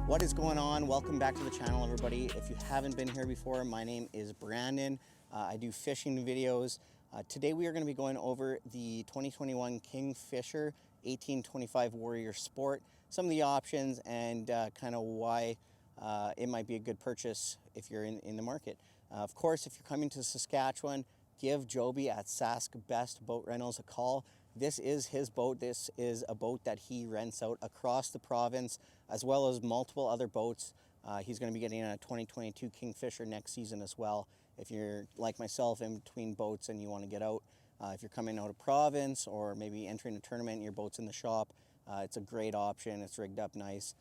What is going on? Welcome back to the channel, everybody. If you haven't been here before, my name is Brandon. I do fishing videos. Today we are going to be going over the 2021 KingFisher 1825 Warrior Sport, some of the options and kind of why it might be a good purchase if you're in the market. Of course, if you're coming to Saskatchewan, give Joby at Sask Best Boat Rentals a call. This is his boat. This is a boat that he rents out across the province, as well as multiple other boats. He's going to be getting a 2022 KingFisher next season as well. If you're like myself in between boats and you want to get out, if you're coming out of province or maybe entering a tournament and your boat's in the shop, it's a great option. It's rigged up nice.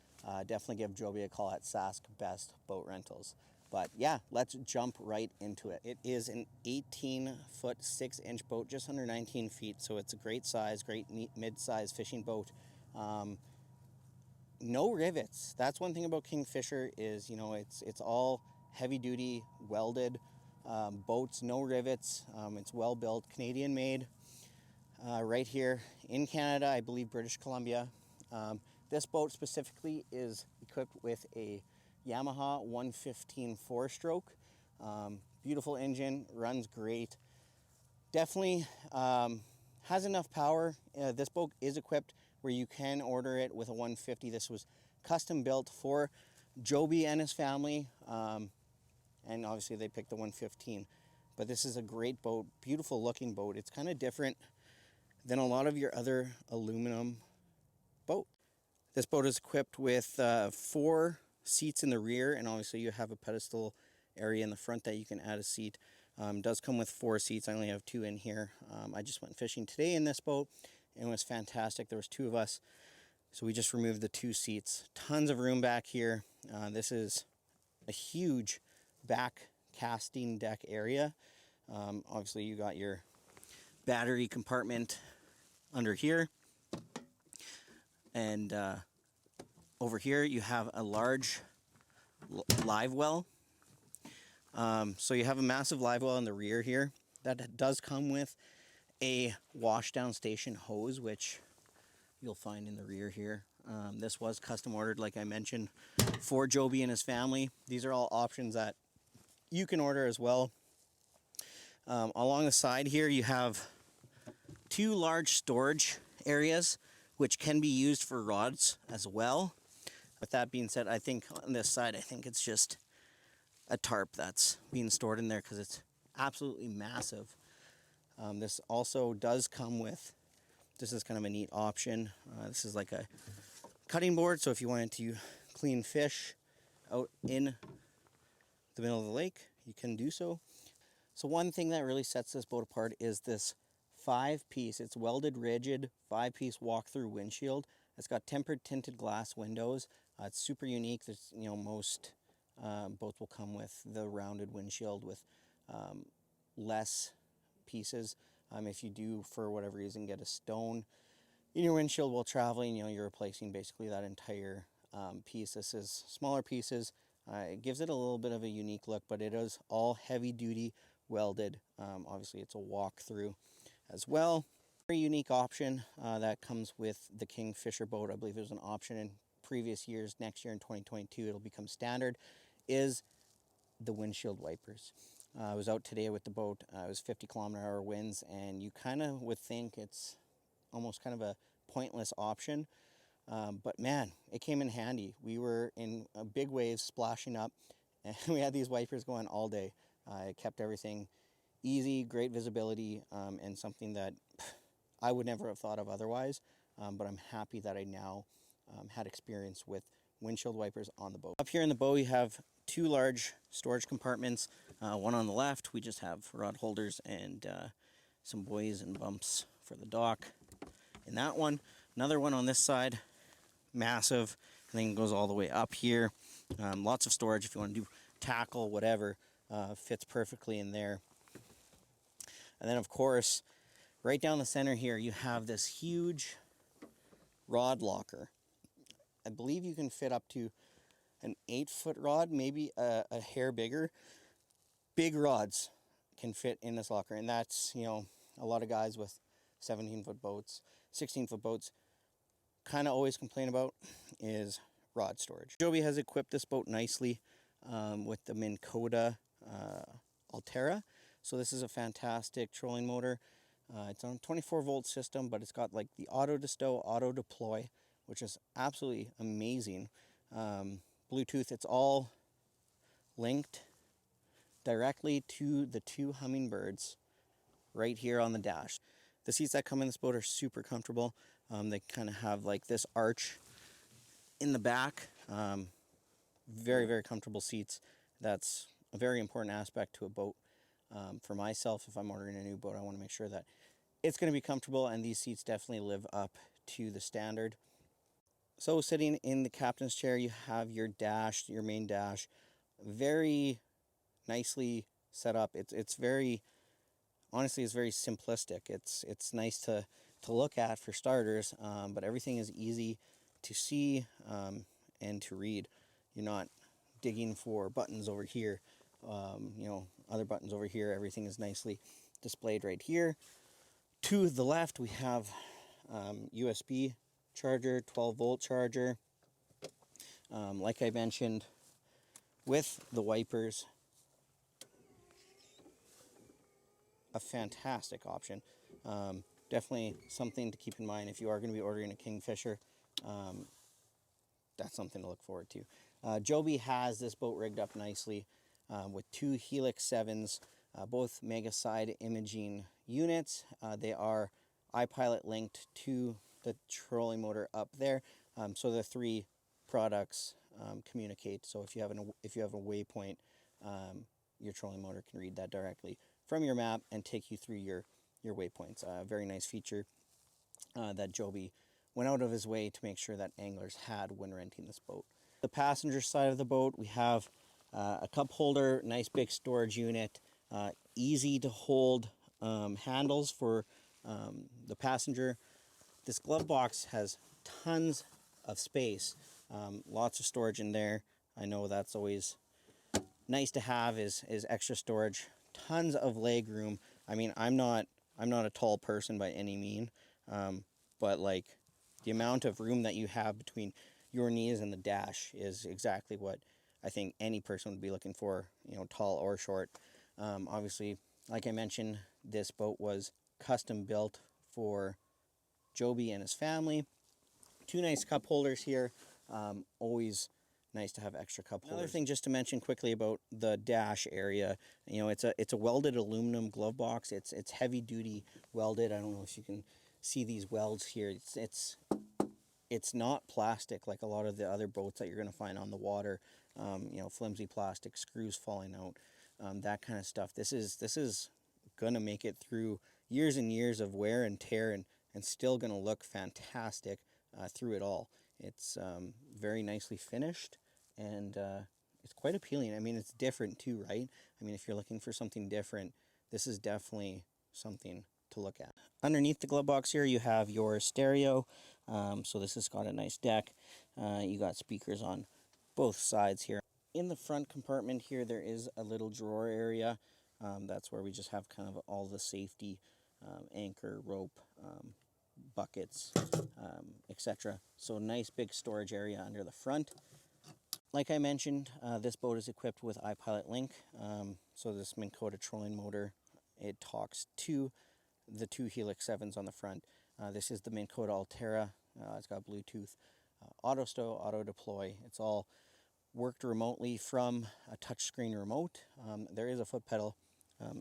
Definitely give Joby a call at Sask Best Boat Rentals. But yeah, let's jump right into it. It is an 18-foot 6-inch boat, just under 19 feet. So it's a great size, great mid-size fishing boat. No rivets. That's one thing about KingFisher is, it's all heavy-duty welded boats, no rivets. It's well built, Canadian made, right here in Canada, I believe British Columbia. This boat specifically is equipped with a Yamaha 115 4-stroke. Beautiful engine, runs great. Definitely has enough power. This boat is equipped where you can order it with a 150. This was custom built for Joby and his family. And obviously they picked the 115. But this is a great boat, beautiful looking boat. It's kind of different than a lot of your other aluminum boats. This boat is equipped with 4 seats in the rear, and obviously you have a pedestal area in the front that you can add a seat. Does come with 4 seats. I only have 2 in here. I just went fishing today in this boat and it was fantastic. There was 2 of us, so we just removed the 2 seats. Tons of room back here. This is a huge back casting deck area. Obviously you got your battery compartment under here, and over here you have a large live well. So you have a massive live well in the rear here. That does come with a washdown station hose, which you'll find in the rear here. This was custom ordered, like I mentioned, for Joby and his family. These are all options that you can order as well. Along the side here you have 2 large storage areas, which can be used for rods as well. With that being said, I think on this side, I think it's just a tarp that's being stored in there because it's absolutely massive. This also does come with, this is kind of a neat option. This is like a cutting board, so if you wanted to clean fish out in the middle of the lake, you can do so. So one thing that really sets this boat apart is this 5-piece, it's welded rigid 5-piece walk-through windshield. It's got tempered tinted glass windows. It's super unique. There's, most boats will come with the rounded windshield with less pieces. If you do, for whatever reason, get a stone in your windshield while traveling, you're replacing basically that entire piece. This is smaller pieces. It gives it a little bit of a unique look, but it is all heavy-duty welded. Obviously, it's a walk-through as well. Very unique option that comes with the KingFisher boat. I believe there's an option in previous years. Next year in 2022, it'll become standard, is the windshield wipers. I was out today with the boat. It was 50-kilometer-hour winds, and you kind of would think it's almost kind of a pointless option. But man, it came in handy. We were in big waves splashing up, and we had these wipers going all day. It kept everything easy, great visibility, and something that I would never have thought of otherwise. But I'm happy that I now had experience with windshield wipers on the boat. Up here in the boat, we have 2 large storage compartments. One on the left, we just have rod holders and some buoys and bumps for the dock. In that one, another one on this side, massive, and then goes all the way up here. Lots of storage if you want to do tackle, whatever, fits perfectly in there. And then of course, right down the center here, you have this huge rod locker. I believe you can fit up to an 8-foot rod, maybe a hair bigger. Big rods can fit in this locker, and that's, a lot of guys with 17-foot boats, 16-foot boats kind of always complain about is rod storage. Joby has equipped this boat nicely with the Minn Kota Altera. So this is a fantastic trolling motor. It's on a 24-volt system, but it's got like the auto distow, auto deploy, which is absolutely amazing. Bluetooth, it's all linked directly to the 2 hummingbirds right here on the dash. The seats that come in this boat are super comfortable. They kind of have like this arch in the back. Very, very comfortable seats. That's a very important aspect to a boat. For myself, if I'm ordering a new boat, I want to make sure that it's going to be comfortable, and these seats definitely live up to the standard. So sitting in the captain's chair, you have your dash, your main dash, very nicely set up. It's very, honestly, it's very simplistic. It's nice to look at for starters, but everything is easy to see and to read. You're not digging for buttons over here, other buttons over here. Everything is nicely displayed right here. To the left, we have USB charger, 12-volt charger. Like I mentioned, with the wipers, a fantastic option. Definitely something to keep in mind if you are going to be ordering a KingFisher. That's something to look forward to. Joby has this boat rigged up nicely with 2 Helix 7s, both mega side imaging units. They are iPilot linked to the trolling motor up there, so the 3 products communicate. So if you have a waypoint, your trolling motor can read that directly from your map and take you through your waypoints. Very nice feature that Joby went out of his way to make sure that anglers had when renting this boat. The passenger side of the boat, we have a cup holder, nice big storage unit, easy to hold handles for the passenger. This glove box has tons of space, lots of storage in there. I know that's always nice to have, is extra storage, tons of leg room. I mean, I'm not a tall person by any mean, but like the amount of room that you have between your knees and the dash is exactly what I think any person would be looking for, tall or short. Obviously, like I mentioned, this boat was custom built for Joby and his family. 2 nice cup holders here. Always nice to have extra cup holders. Another thing just to mention quickly about the dash area, it's a welded aluminum glove box. It's heavy duty welded. I don't know if you can see these welds here. It's not plastic like a lot of the other boats that you're going to find on the water. Flimsy plastic, screws falling out, that kind of stuff. This is going to make it through years and years of wear and tear, and still going to look fantastic through it all. It's very nicely finished, and it's quite appealing. I mean, it's different too, right? I mean, if you're looking for something different, this is definitely something to look at. Underneath the glove box here, you have your stereo. So this has got a nice deck. You got speakers on both sides here. In the front compartment here, there is a little drawer area. That's where we just have kind of all the safety, anchor, rope, buckets, etc. So nice big storage area under the front. Like I mentioned, this boat is equipped with iPilot Link. So this Minn Kota trolling motor, it talks to the 2 Helix 7s on the front. This is the Minn Kota Altera. It's got Bluetooth, auto stow, auto deploy. It's all worked remotely from a touchscreen remote. There is a foot pedal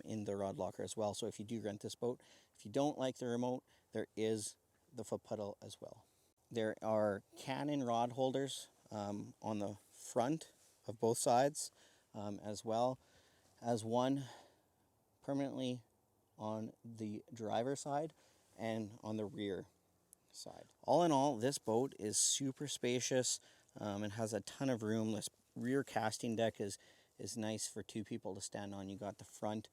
in the rod locker as well. So if you do rent this boat, if you don't like the remote, there is the foot pedal as well. There are Canon rod holders on the front of both sides, as well as one permanently on the driver's side and on the rear side. All in all, this boat is super spacious. It has a ton of room. This rear casting deck is nice for 2 people to stand on. You got the front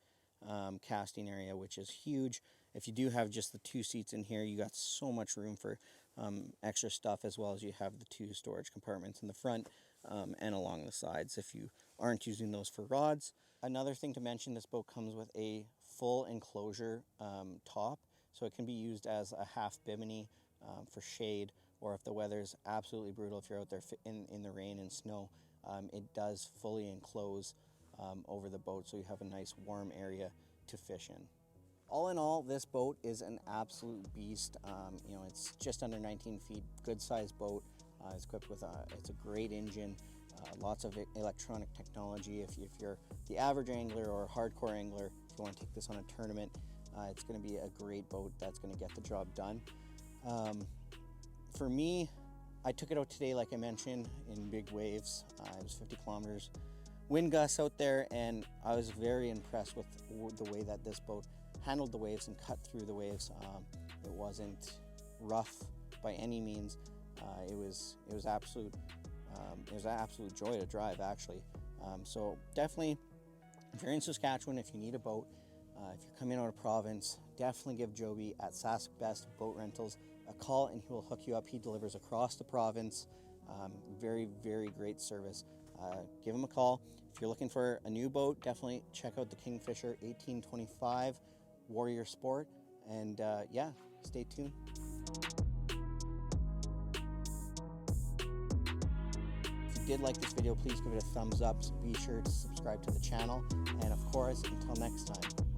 casting area, which is huge. If you do have just the 2 seats in here, you got so much room for extra stuff, as well as you have the 2 storage compartments in the front and along the sides if you aren't using those for rods. Another thing to mention, this boat comes with a full enclosure top, so it can be used as a half bimini for shade, or if the weather's absolutely brutal, if you're out there in the rain and snow, it does fully enclose over the boat, so you have a nice warm area to fish in. All in all, this boat is an absolute beast. You know, it's just under 19 feet, good sized boat. It's equipped with it's a great engine, lots of electronic technology. If you're the average angler or hardcore angler, if you want to take this on a tournament, it's going to be a great boat that's going to get the job done. For me, I took it out today, like I mentioned, in big waves. It was 50 kilometers wind gusts out there, and I was very impressed with the way that this boat handled the waves and cut through the waves. It wasn't rough by any means. It was an absolute joy to drive, actually. So definitely, if you're in Saskatchewan, if you need a boat, if you're coming out of province, definitely give Joby at Sask Best Boat Rentals a call, and he will hook you up. He delivers across the province. Very, very great service. Give him a call. If you're looking for a new boat, definitely check out the KingFisher 1825 Warrior Sport. And yeah, stay tuned. If you did like this video, please give it a thumbs up. Be sure to subscribe to the channel. And of course, until next time.